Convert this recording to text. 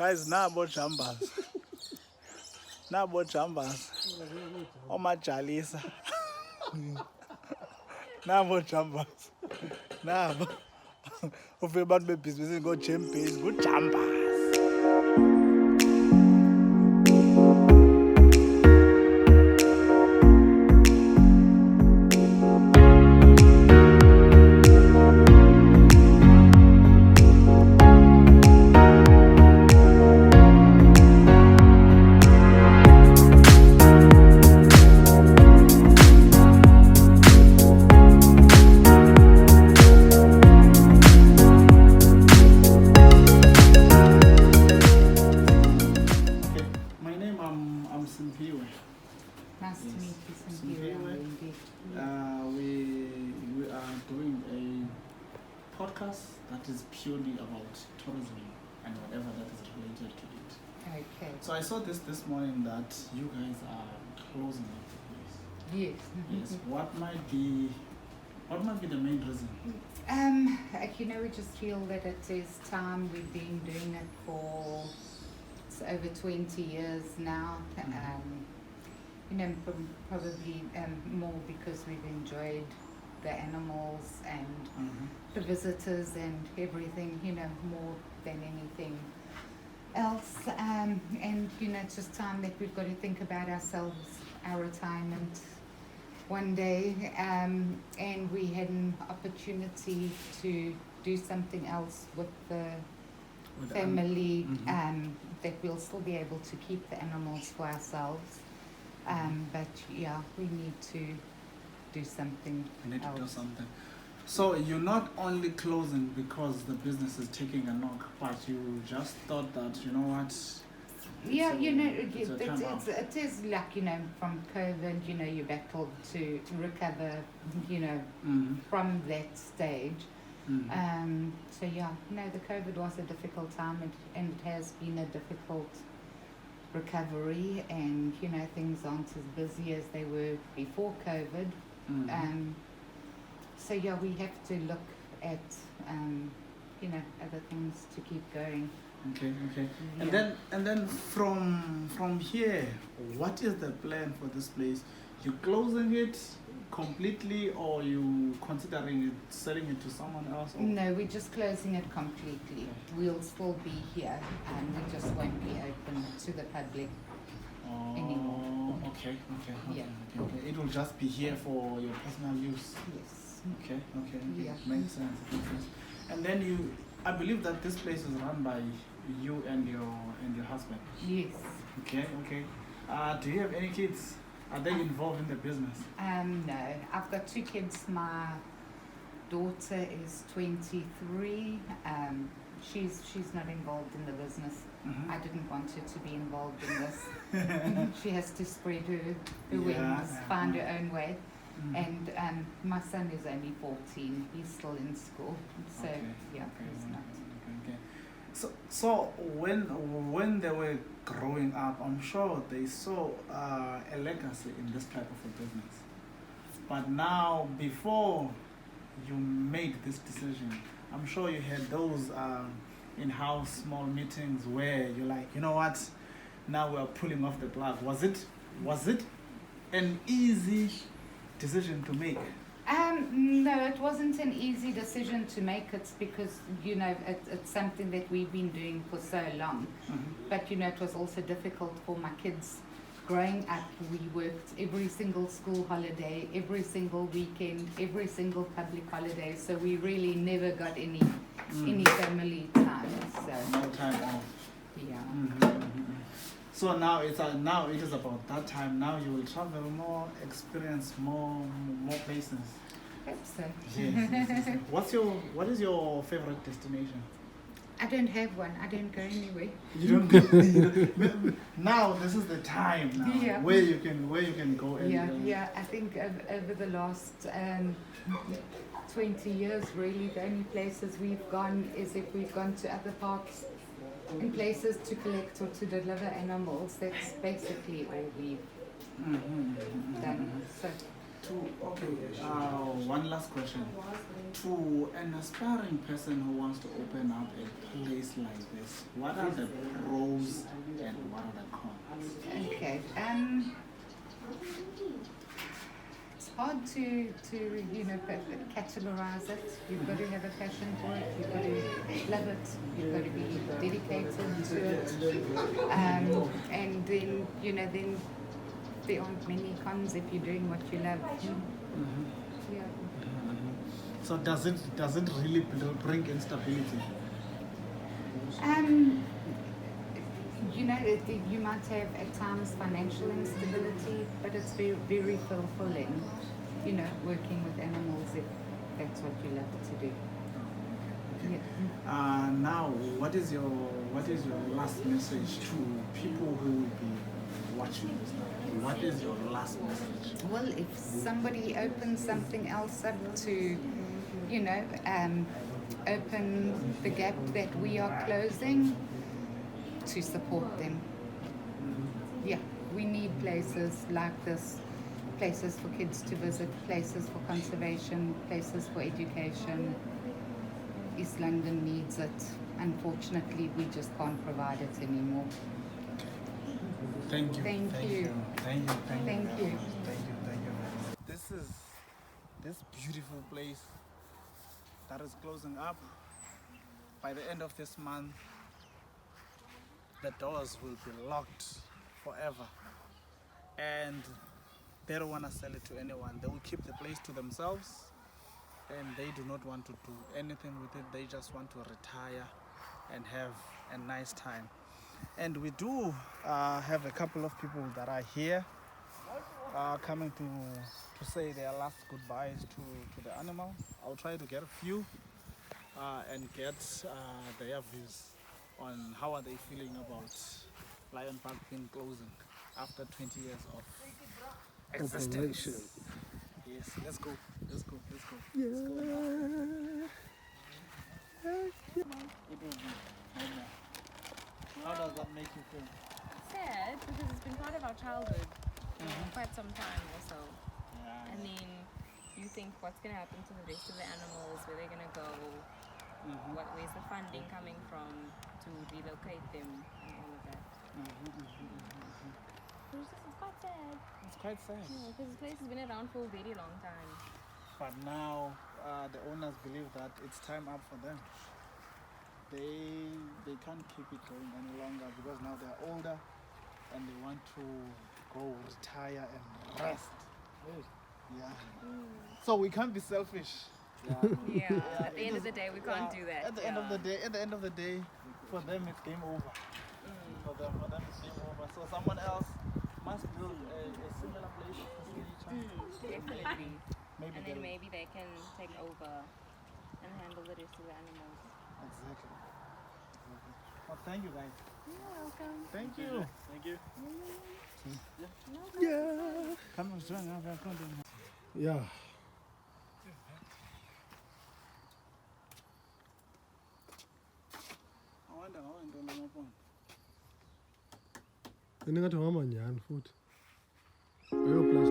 Guys, nabo jambas. Nabo jambas. Omajalisa. Nabo jambas. Nabo. Ufike abantu bebhizinisi ngo-jam-base, ngo-jambas. Simphiwe. Nice to meet you, Simphiwe. We are doing a podcast that is purely about tourism and whatever that is related to it. Okay. So I saw this morning that you guys are closing up the place. Yes. Yes. What might be the main reason? We just feel that it is time. We've been doing it for over 20 years now. Probably more because we've enjoyed the animals and the visitors and everything, more than anything else. And it's just time that we've got to think about ourselves, our retirement one day. And we had an opportunity to do something else with the family, that we'll still be able to keep the animals for ourselves. But yeah, we need to do something else. So you're not only closing because the business is taking a knock, but you just thought that, you know what? Yeah, it is like, from COVID, you battled to recover, from that stage. So yeah, the COVID was a difficult time, and it has been a difficult recovery, and things aren't as busy as they were before COVID. So yeah, we have to look at other things to keep going. Okay. Yeah. And then from here, what is the plan for this place? You closing it completely, or you considering it, selling it to someone else? Or? No, we're just closing it completely. We'll still be here, and we just won't be open to the public anymore. Okay. It will just be here for your personal use. Yes. Okay. Yeah. Makes sense. And then I believe that this place is run by you and your husband. Yes. Okay. Do you have any kids? Are they involved in the business? No, I've got 2 kids. My daughter is 23. She's not involved in the business. I didn't want her to be involved in this. She has to spread her wings, find her own way. And my son is only 14. He's still in school. So he's not. Okay. So when they were growing up, I'm sure they saw a legacy in this type of a business. But now, before you made this decision, I'm sure you had those in-house small meetings where you're like, you know what, now we're pulling off the plug. Was it an easy decision to make? No, it wasn't an easy decision to make. It's because, it's something that we've been doing for so long. But, it was also difficult for my kids. Growing up, we worked every single school holiday, every single weekend, every single public holiday. So we really never got any family time. So no time off. Yeah. So now it is about that time. Now you will travel more, experience more places. I hope so. Yes. What is your favorite destination? I don't have one. I don't go anywhere. You don't. Now this is the time now where you can go anywhere. Yeah. I think over the last 20 years, really, the only places we've gone is if we've gone to other parks and places to collect or to deliver animals. That's basically all we've done. So. One last question. To an aspiring person who wants to open up a place like this, what are the pros and what are the cons? Okay. It's hard to categorize it. You've got to have a passion for it. You've got to love it. You've got to be dedicated to it. And then then there aren't many cons if you're doing what you love. Yeah. So does it really bring instability? You might have at times financial instability, but it's very, very fulfilling, working with animals if that's what you love to do. Yeah. Now, what is your last message to people who will be watching this now? What is your last message? Well, if somebody opens something else up to, open the gap that we are closing, to support them. Yeah, we need places like this, places for kids to visit, places for conservation, places for education. East London needs it. Unfortunately, we just can't provide it anymore. Thank you. Thank you. This is this beautiful place that is closing up. By the end of this month, the doors will be locked forever, and they don't want to sell it to anyone. They will keep the place to themselves, and they do not want to do anything with it. They just want to retire and have a nice time. And we do have a couple of people that are here coming to say their last goodbyes to the animal. I'll try to get a few and get their views on how are they feeling about Lion Park being closing after 20 years of existence. Yes, let's go. Yeah. It will be normal. How does that make you feel? Sad, because it's been part of our childhood for quite some time also. Yeah. And then you think what's going to happen to the rest of the animals, where they're going to go, where's the funding coming from to relocate them and all of that. It's quite sad. It's quite sad. Yeah, because this place has been around for a very long time. But now the owners believe that it's time up for them. They can't keep it going any longer because now they're older and they want to go retire and rest. Yeah. So we can't be selfish. Yeah. At the end of the day, we can't do that. At the end of the day, for them it's game over. For them it's game over. So someone else must build a similar place for Sindi. Definitely. Maybe Maybe they can take over and handle the rest of the animals. Exactly. Well, thank you guys. You're welcome. Thank you. Yeah. Come on, join us. Yeah. Ndingathi ngama nyani futhi. Ayo plus